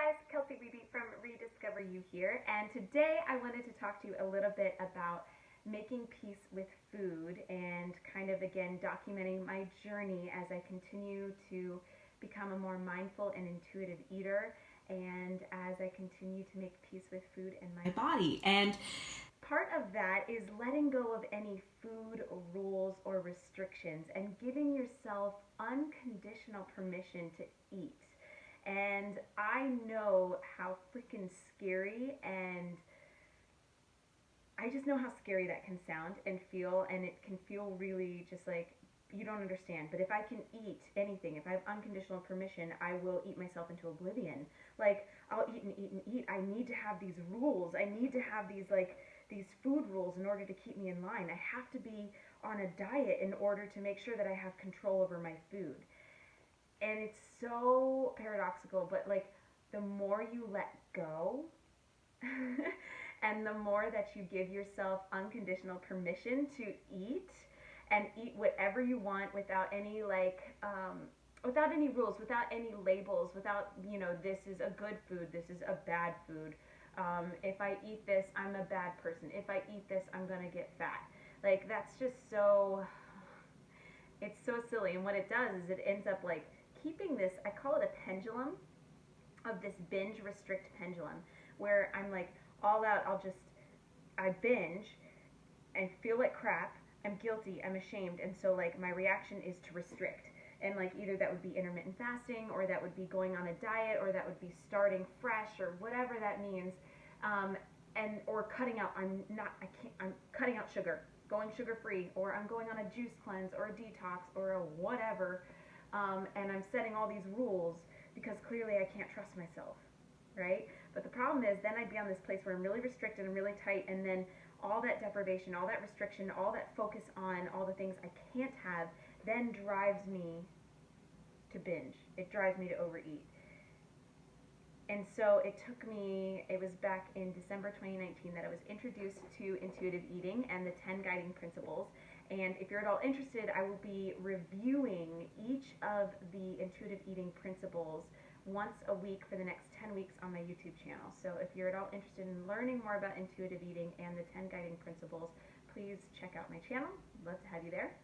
guys, Kelsey Beebe from Rediscover You here, and today I wanted to talk to you a little bit about making peace with food and kind of again documenting my journey as I continue to become a more mindful and intuitive eater and as I continue to make peace with food and my body. And part of that is letting go of any food rules or restrictions and giving yourself unconditional permission to eat. And I know how freaking scary, and I just know how scary that can sound and feel, and it can feel really just like you don't understand. But if I can eat anything, if I have unconditional permission, I will eat myself into oblivion. Like, I'll eat and eat and eat. I need to have these rules. I need to have these food rules in order to keep me in line. I have to be on a diet in order to make sure that I have control over my food. And it's so paradoxical, but like the more you let go and the more that you give yourself unconditional permission to eat and eat whatever you want without any without any rules, without any labels, without, this is a good food, this is a bad food. If I eat this, I'm a bad person. If I eat this, I'm gonna get fat. Like, that's just so, it's so silly. And what it does is it ends up like keeping this, I call it a pendulum, of this binge restrict pendulum, where I'm like all out, I binge and feel like crap, I'm guilty, I'm ashamed, and so like my reaction is to restrict. And like either that would be intermittent fasting, or that would be going on a diet, or that would be starting fresh, or whatever that means, or cutting out. I'm cutting out sugar, going sugar free, or I'm going on a juice cleanse, or a detox, or a whatever, and I'm setting all these rules because clearly I can't trust myself, right? But the problem is then I'd be on this place where I'm really restricted and really tight, and then all that deprivation, all that restriction, all that focus on all the things I can't have then drives me to binge. It drives me to overeat. And so it was back in December 2019 that I was introduced to intuitive eating and the 10 guiding principles. And if you're at all interested, I will be reviewing each of the intuitive eating principles once a week for the next 10 weeks on my YouTube channel. So if you're at all interested in learning more about intuitive eating and the 10 guiding principles, please check out my channel. I'd love to have you there.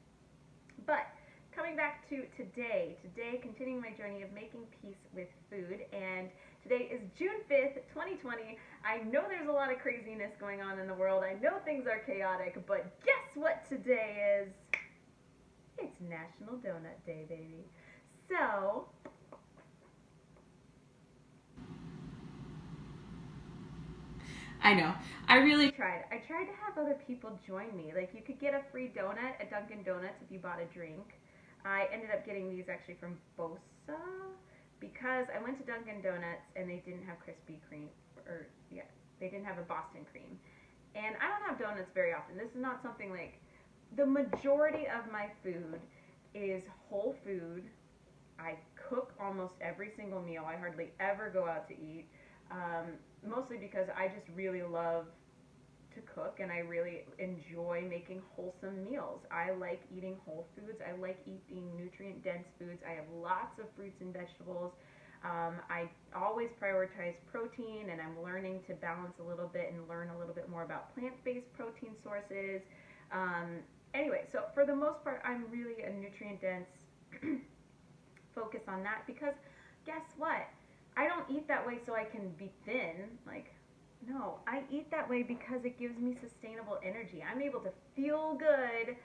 But coming back to today, continuing my journey of making peace with food, and today is June 5th, 2020. I know there's a lot of craziness going on in the world. I know things are chaotic, but guess what today is? It's National Donut Day, baby. So, I know. I really tried. I tried to have other people join me. Like, you could get a free donut at Dunkin' Donuts if you bought a drink. I ended up getting these actually from Bosa because I went to Dunkin' Donuts and they didn't have Krispy Kreme, they didn't have a Boston cream. And I don't have donuts very often. This is not something like, the majority of my food is whole food. I cook almost every single meal. I hardly ever go out to eat. Mostly because I just really love to cook and I really enjoy making wholesome meals. I like eating whole foods. I like eating nutrient-dense foods. I have lots of fruits and vegetables. I always prioritize protein, and I'm learning to balance a little bit and learn a little bit more about plant-based protein sources. Anyway, so for the most part, I'm really a nutrient-dense focus on that because guess what? I don't eat that way so I can be thin. Like, no, I eat that way because it gives me sustainable energy. I'm able to feel good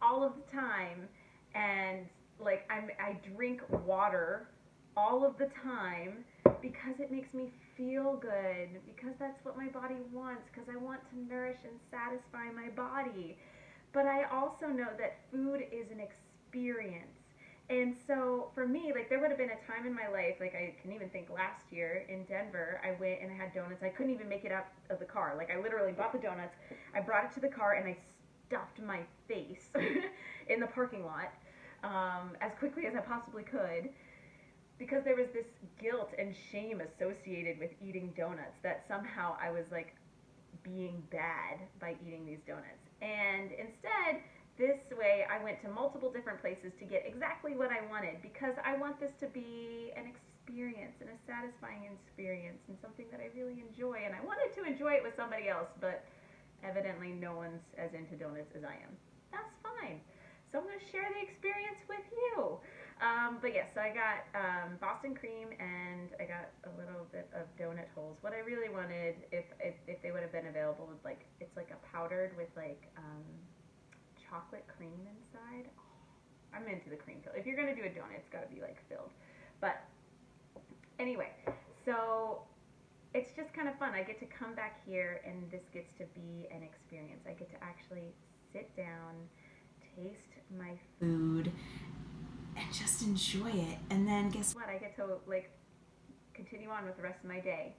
all of the time, and like I drink water all of the time because it makes me feel good, because that's what my body wants, because I want to nourish and satisfy my body. But I also know that food is an experience. And so for me, like, there would have been a time in my life, like I can even think last year in Denver, I went and I had donuts. I couldn't even make it out of the car. Like, I literally bought the donuts, I brought it to the car, and I stuffed my face in the parking lot as quickly as I possibly could, because there was this guilt and shame associated with eating donuts, that somehow I was like being bad by eating these donuts. And instead, this way I went to multiple different places to get exactly what I wanted, because I want this to be an experience experience and a satisfying experience and something that I really enjoy. And I wanted to enjoy it with somebody else, but evidently no one's as into donuts as I am. That's fine. So I'm going to share the experience with you. But yes, so I got Boston cream and I got a little bit of donut holes. What I really wanted, if they would have been available, was like, it's like a powdered with like chocolate cream inside. Oh, I'm into the cream fill. If you're going to do a donut, it's got to be like filled. But anyway, so it's just kind of fun. I get to come back here and this gets to be an experience. I get to actually sit down, taste my food, and just enjoy it. And then guess what? I get to like continue on with the rest of my day,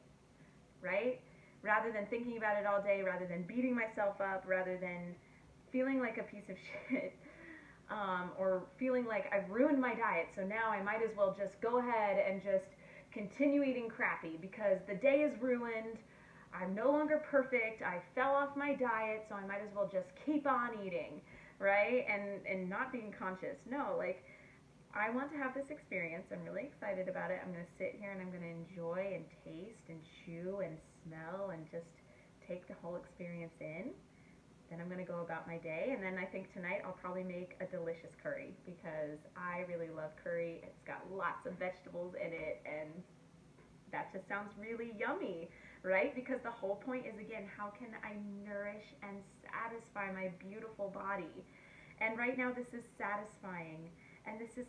right? Rather than thinking about it all day, rather than beating myself up, rather than feeling like a piece of shit, or feeling like I've ruined my diet, so now I might as well just go ahead and just continue eating crappy because the day is ruined. I'm no longer perfect. I fell off my diet, so I might as well just keep on eating, right? And not being conscious. No, like, I want to have this experience. I'm really excited about it. I'm going to sit here and I'm going to enjoy and taste and chew and smell and just take the whole experience in. Then I'm going to go about my day, and then I think tonight I'll probably make a delicious curry because I really love curry. It's got lots of vegetables in it, and that just sounds really yummy, right? Because the whole point is, again, how can I nourish and satisfy my beautiful body? And right now this is satisfying, and this is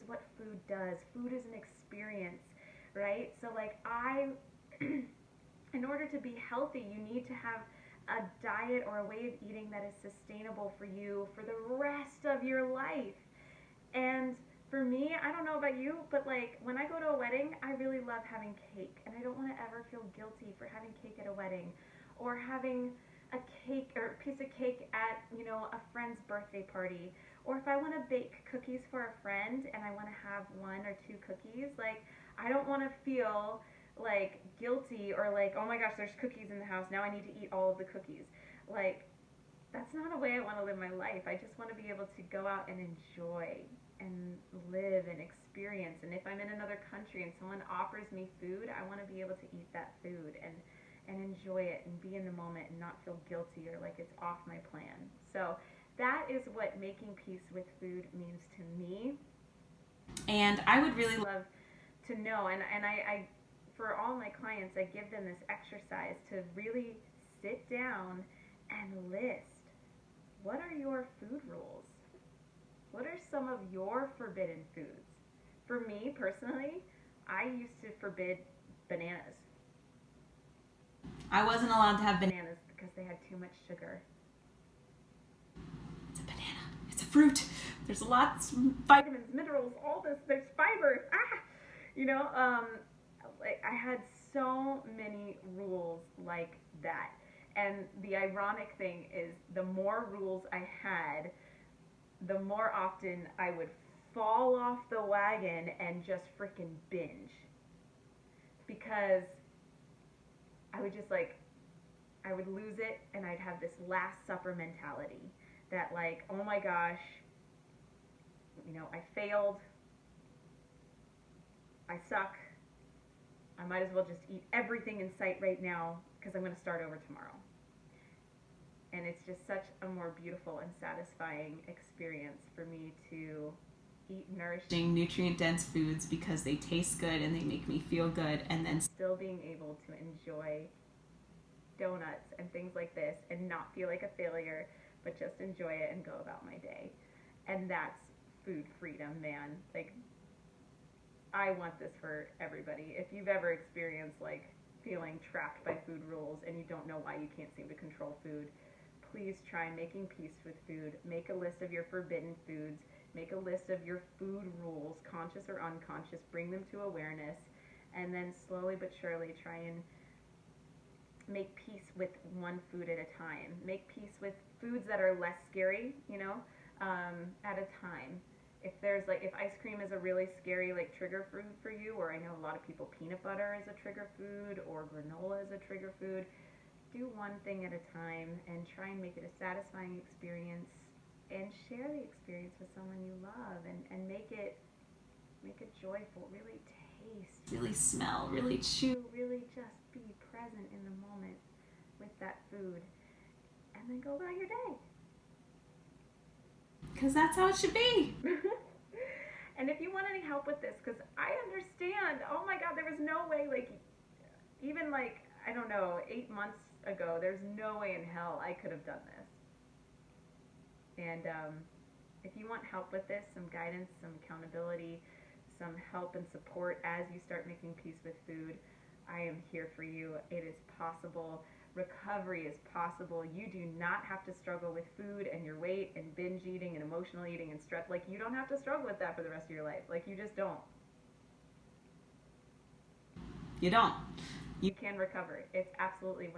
what food does. Food is an experience, right? So like in order to be healthy, you need to have a diet or a way of eating that is sustainable for you for the rest of your life. And for me, I don't know about you, but like when I go to a wedding, I really love having cake, and I don't want to ever feel guilty for having cake at a wedding or having a cake or a piece of cake at, you know, a friend's birthday party. Or if I want to bake cookies for a friend and I want to have 1 or 2 cookies, like I don't want to feel like guilty or like, oh my gosh, there's cookies in the house, now I need to eat all of the cookies. Like, that's not a way I want to live my life. I just want to be able to go out and enjoy and live and experience. And if I'm in another country and someone offers me food, I want to be able to eat that food and enjoy it and be in the moment and not feel guilty or like it's off my plan. So that is what making peace with food means to me. And I would really love to know, and I for all my clients, I give them this exercise to really sit down and list, what are your food rules? What are some of your forbidden foods? For me personally, I used to forbid bananas. I wasn't allowed to have bananas because they had too much sugar. It's a banana. It's a fruit. There's lots of vitamins, minerals, all this. There's fiber. You know, I had so many rules like that. And the ironic thing is, the more rules I had, the more often I would fall off the wagon and just freaking binge. Because I would just like, I would lose it and I'd have this Last Supper mentality that like, oh my gosh, you know, I failed, I suck, I might as well just eat everything in sight right now because I'm going to start over tomorrow. And it's just such a more beautiful and satisfying experience for me to eat nourishing, nutrient-dense foods because they taste good and they make me feel good, and then still being able to enjoy donuts and things like this and not feel like a failure, but just enjoy it and go about my day. And that's food freedom, man. Like, I want this for everybody. If you've ever experienced like feeling trapped by food rules and you don't know why you can't seem to control food, please try making peace with food. Make a list of your forbidden foods. Make a list of your food rules, conscious or unconscious. Bring them to awareness, and then slowly but surely try and make peace with one food at a time. Make peace with foods that are less scary, you know, at a time. If there's like, if ice cream is a really scary like trigger food for you, or I know a lot of people peanut butter is a trigger food, or granola is a trigger food, do one thing at a time and try and make it a satisfying experience, and share the experience with someone you love, and make it joyful. Really taste, really smell, really chew. really just be present in the moment with that food, and then go about your day. Because that's how it should be. And if you want any help with this, because I understand, oh my God, there was no way, like, even like, I don't know, 8 months ago, there's no way in hell I could have done this. And if you want help with this, some guidance, some accountability, some help and support as you start making peace with food, I am here for you. It is possible. Recovery is possible. You do not have to struggle with food and your weight and binge eating and emotional eating and stress. Like, you don't have to struggle with that for the rest of your life. Like, you just don't. You don't. You can recover. It's absolutely 100%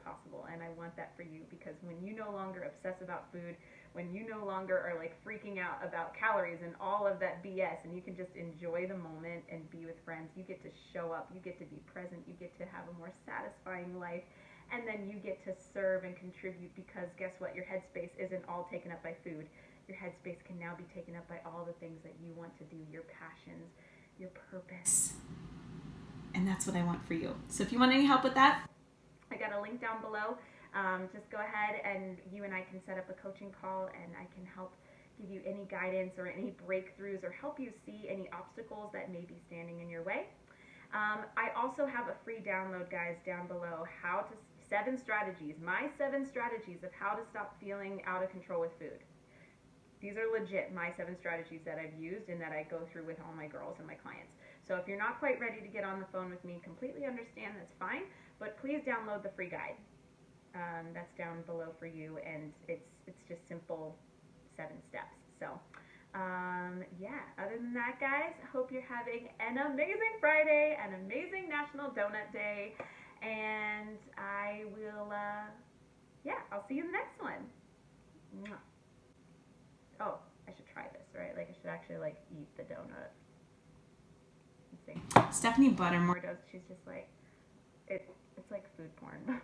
possible, and I want that for you, because when you no longer obsess about food, when you no longer are like freaking out about calories and all of that BS, and you can just enjoy the moment and be with friends, you get to show up, you get to be present, you get to have a more satisfying life, and then you get to serve and contribute, because guess what? Your headspace isn't all taken up by food. Your headspace can now be taken up by all the things that you want to do, your passions, your purpose. And that's what I want for you. So if you want any help with that, I got a link down below. Just go ahead and you and I can set up a coaching call, and I can help give you any guidance or any breakthroughs, or help you see any obstacles that may be standing in your way. I also have a free download, guys, down below, my 7 strategies of how to stop feeling out of control with food. These are legit my 7 strategies that I've used and that I go through with all my girls and my clients. So if you're not quite ready to get on the phone with me, completely understand, that's fine, but please download the free guide. That's down below for you, and it's just simple 7 steps. So yeah, other than that, guys, hope you're having an amazing Friday, an amazing National Donut Day, and I will, I'll see you in the next one. Mwah. Oh, I should try this, right? Like, I should actually, like, eat the donut. Let's see. Stephanie Buttermore She's just like, it's like food porn.